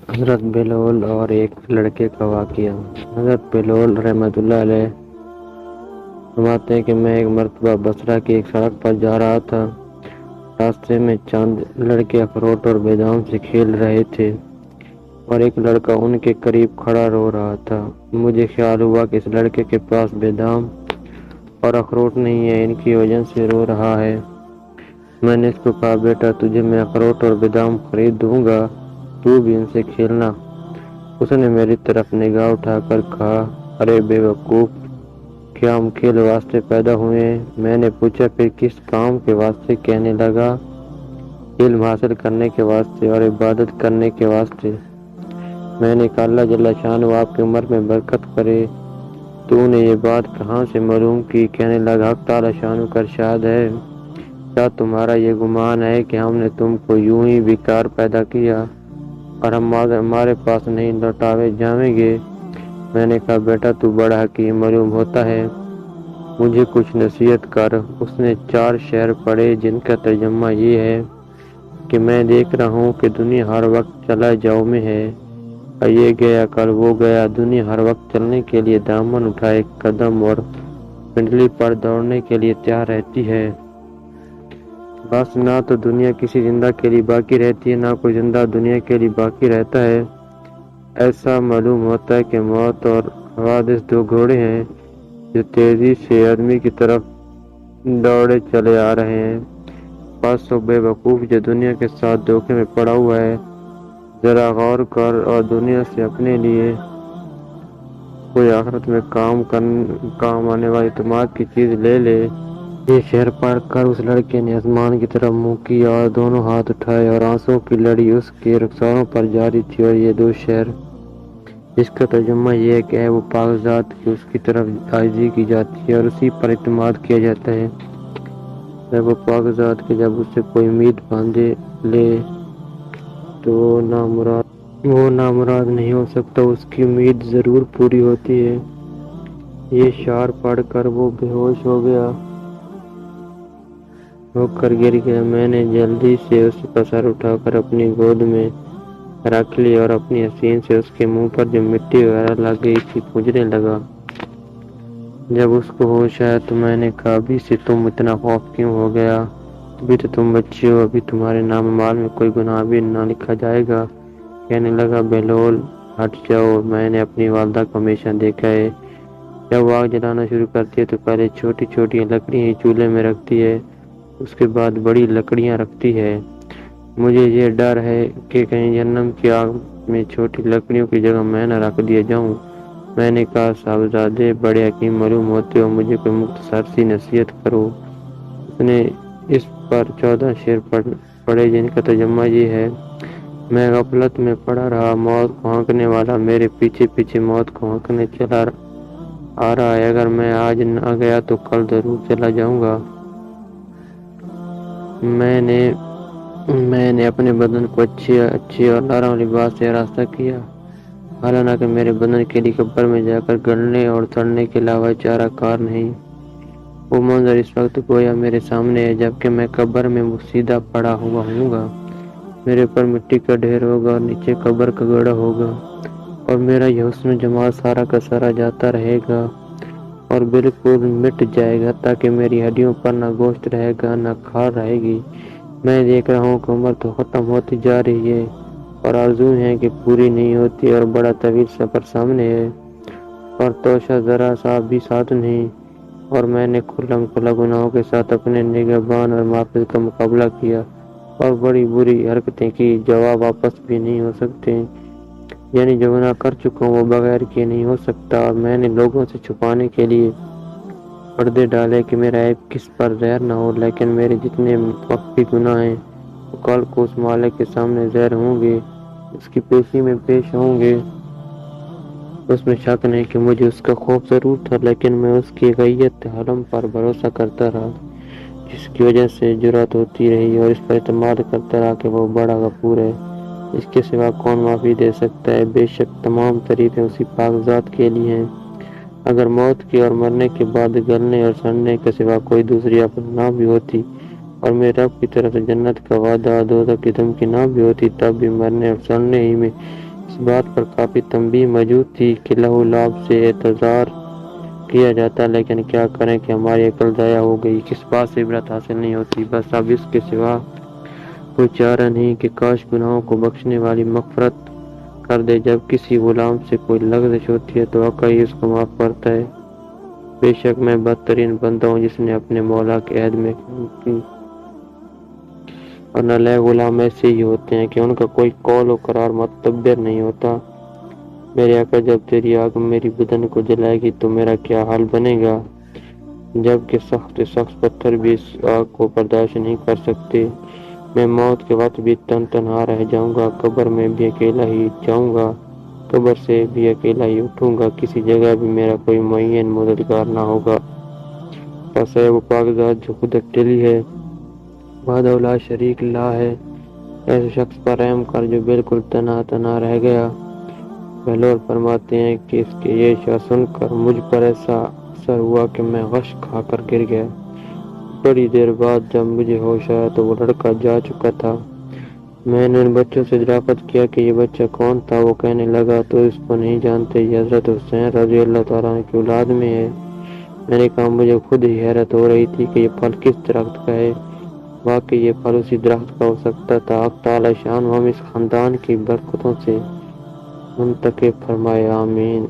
حضرت بلال اور ایک لڑکے کا واقعہ۔ حضرت بلال رحمۃ اللہ علیہ فرماتے ہیں کہ میں ایک مرتبہ بصرہ کی ایک سڑک پر جا رہا تھا۔ راستے میں چند لڑکے اخروٹ اور بادام سے کھیل رہے تھے اور ایک لڑکا ان کے قریب کھڑا رو رہا تھا۔ مجھے خیال ہوا کہ اس لڑکے کے پاس بادام اور اخروٹ نہیں ہے، ان کی وجہ سے رو رہا ہے۔ میں نے اس کو کہا، بیٹا تجھے میں اخروٹ اور بادام خرید دوں گا، تو بھی ان سے کھیلنا۔ اس نے میری طرف نگاہ اٹھا کر کہا، ارے بے وقوف، کیا ہم کھیل واسطے پیدا ہوئے ہیں؟ میں نے پوچھا، پھر کس کام کے واسطے؟ کہنے لگا، علم حاصل کرنے کے واسطے اور عبادت کرنے کے واسطے۔ میں نے کہا، اللہ جل شانہ آپ کی عمر میں برکت کرے، تو نے یہ بات کہاں سے معلوم کی؟ کہنے لگا، حق تعالی شانہ کا ارشاد ہے، کیا تمہارا یہ گمان ہے کہ ہم نے تم کو یوں ہی بیکار پیدا کیا اور ہمارے پاس نہیں لوٹائے جائیں گے؟ میں نے کہا، بیٹا تو بڑا حکیم معلوم ہوتا ہے، مجھے کچھ نصیحت کر۔ اس نے 4 شعر پڑھے جن کا ترجمہ یہ ہے کہ میں دیکھ رہا ہوں کہ دنیا ہر وقت چلا جاؤ میں ہے، یہ گیا کل وہ گیا، دنیا ہر وقت چلنے کے لیے دامن اٹھائے قدم اور پنڈلی پر دوڑنے کے لیے تیار رہتی ہے۔ بس نہ تو دنیا کسی زندہ کے لیے باقی رہتی ہے، نہ کوئی زندہ دنیا کے لیے باقی رہتا ہے۔ ایسا معلوم ہوتا ہے کہ موت اور حوادث 2 گھوڑے ہیں جو تیزی سے آدمی کی طرف دوڑے چلے آ رہے ہیں۔ بس وہ بے وقوف جو دنیا کے ساتھ دھوکے میں پڑا ہوا ہے، ذرا غور کر اور دنیا سے اپنے لیے کوئی آخرت میں کام آنے والی اعتماد کی چیز لے لے۔ یہ شعر پڑھ کر اس لڑکے نے آسمان کی طرف منہ کیا اور دونوں ہاتھ اٹھائے اور آنسوؤں کی لڑی اس کے رخساروں پر جاری تھی، اور یہ 2 شعر جس کا ترجمہ یہ ہے کہ اے وہ پاک ذات کی، اس کی طرف عاجزی کی جاتی ہے اور اسی پر اعتماد کیا جاتا ہے۔ اے وہ پاک ذات کی، جب اس سے کوئی امید باندھے لے تو وہ نامراد نہیں ہو سکتا، اس کی امید ضرور پوری ہوتی ہے۔ یہ شعر پڑھ کر وہ بے ہوش ہو کر گر گیا۔ میں نے جلدی سے اس کا سر اٹھا کر اپنی گود میں رکھ لی اور اپنی حسین سے اس کے منہ پر جو مٹی وغیرہ لگ گئی تھی پوجنے لگا۔ جب اس کو ہوش آیا تو میں نے کہا، ابھی سے تم اتنا خوف کیوں ہو گیا؟ ابھی تو تم بچے ہو، ابھی تمہارے نام مال میں کوئی گناہ بھی نہ لکھا جائے گا۔ کہنے لگا، بہلول ہٹ جاؤ، میں نے اپنی والدہ کو ہمیشہ دیکھا ہے، جب وہ آگ جلانا شروع کرتی ہے تو پہلے چھوٹی چھوٹی لکڑیاں ہی چولہے میں رکھتی ہے، اس کے بعد بڑی لکڑیاں رکھتی ہے۔ مجھے یہ ڈر ہے کہ کہیں جہنم کی آگ میں چھوٹی لکڑیوں کی جگہ میں نہ رکھ دیا جاؤں۔ میں نے کہا، صاحبزادے بڑے حکیم معلوم ہوتے ہو، مجھے کوئی مختصر سی نصیحت کرو۔ اس نے اس پر 14 شعر پڑھے جن کا ترجمہ یہ ہے، میں غفلت میں پڑا رہا، موت کو ہانکنے والا میرے پیچھے پیچھے موت کو ہانکنے چلا آ رہا ہے، اگر میں آج نہ گیا تو کل ضرور چلا جاؤں گا۔ میں نے اپنے بدن کو اچھے اور آرام لباس سے آراستہ کیا، حالانکہ میرے بدن کے لیے قبر میں جا کر گلنے اور سڑنے کے علاوہ چارہ کار نہیں۔ وہ منظر اس وقت گویا میرے سامنے ہے، جبکہ میں قبر میں سیدھا پڑا ہوا ہوں گا۔ میرے اوپر مٹی کا ڈھیر ہوگا اور نیچے قبر کا گڑھا ہوگا، اور میرا یہ حسن و جمال سارا کا سارا جاتا رہے گا اور بالکل مٹ جائے گا، تاکہ میری ہڈیوں پر نہ گوشت رہے گا نہ کھال رہے گی۔ میں دیکھ رہا ہوں کہ عمر تو ختم ہوتی جا رہی ہے اور آرزو ہے کہ پوری نہیں ہوتی، اور بڑا طویل سفر سامنے ہے اور توشہ ذرا سا بھی ساتھ نہیں، اور میں نے کھلم کھلا گناہوں کے ساتھ اپنے نگہبان اور محافظ کا مقابلہ کیا اور بڑی بری حرکتیں کی جو واپس بھی نہیں ہو سکتے، یعنی جو گناہ کر چکا ہوں وہ بغیر کیے نہیں ہو سکتا۔ اور میں نے لوگوں سے چھپانے کے لیے پردے ڈالے کہ میرا عیب کس پر ظاہر نہ ہو، لیکن میرے جتنے مخفی گناہ ہیں وہ کل کو اس مالک کے سامنے ظاہر ہوں گے، اس کی پیشی میں پیش ہوں گے۔ اس میں شک نہیں کہ مجھے اس کا خوف ضرور تھا، لیکن میں اس کی غیت حلم پر بھروسہ کرتا رہا، جس کی وجہ سے جرأت ہوتی رہی، اور اس پر اعتماد کرتا رہا کہ وہ بڑا غفور ہے، اس کے سوا کون معافی دے سکتا ہے۔ بے شک تمام تعریفیں اسی پاک ذات کے لیے ہیں۔ اگر موت کے اور مرنے کے بعد گلنے اور سڑنے کے سوا کوئی دوسری آفت نہ بھی ہوتی، اور میرے رب کی طرف سے جنت کا وعدہ اور دوزخ کی دھمکی نہ بھی ہوتی، تب بھی مرنے اور سڑنے ہی میں اس بات پر کافی تنبیہ موجود تھی کہ لہو لعب سے اعتذار کیا جاتا، لیکن کیا کریں کہ ہماری عقل ضائع ہو گئی، کس بات سے عبرت حاصل نہیں ہوتی۔ بس اب اس کے سوا کوئی چارہ نہیں کہ کاش گناہوں کو بخشنے والی مغفرت کر دے۔ جب کسی غلام سے کوئی لغزش ہوتی ہے تو آقا ہی اس کو معاف کرتا ہے۔ بے شک میں بدترین بندہ ہوں جس نے اپنے مولا کے عہد میں خیانت کی، اور نالائق غلام ایسے ہی ہوتے ہیں کہ ان کا کوئی قول و قرار معتبر نہیں ہوتا۔ میرے آقا، جب تیری آگ میری بدن کو جلائے گی تو میرا کیا حال بنے گا؟ جبکہ سخت پتھر بھی اس آگ کو برداشت نہیں کر سکتے۔ میں موت کے وقت بھی تنہا رہ جاؤں گا، قبر میں بھی اکیلا ہی جاؤں گا، قبر سے بھی اکیلا ہی اٹھوں گا، کسی جگہ بھی میرا کوئی معین مددگار نہ ہوگا۔ بس ہے وہ پاک ذات جو خود اکیلی ہے، وحدہ لا شریک لا ہے، ایسے شخص پر رحم کر جو بالکل تنہا رہ گیا۔ بہلول فرماتے ہیں کہ اس کے یہ شعر سن کر مجھ پر ایسا اثر ہوا کہ میں غش کھا کر گر گیا۔ بڑی دیر بعد جب مجھے ہوش آیا تو وہ لڑکا جا چکا تھا۔ میں نے ان بچوں سے دریافت کیا کہ یہ بچہ کون تھا۔ وہ کہنے لگا، تو اس کو نہیں جانتے؟ یہ حضرت حسین رضی اللہ تعالیٰ عنہ کی اولاد میں ہے۔ میں نے کہا، مجھے خود ہی حیرت ہو رہی تھی کہ یہ پھل کس درخت کا ہے۔ واقعی یہ پھل اسی درخت کا ہو سکتا تھا۔ حق تعالی شان ہم اس خاندان کی برکتوں سے منتخب فرمائے، آمین۔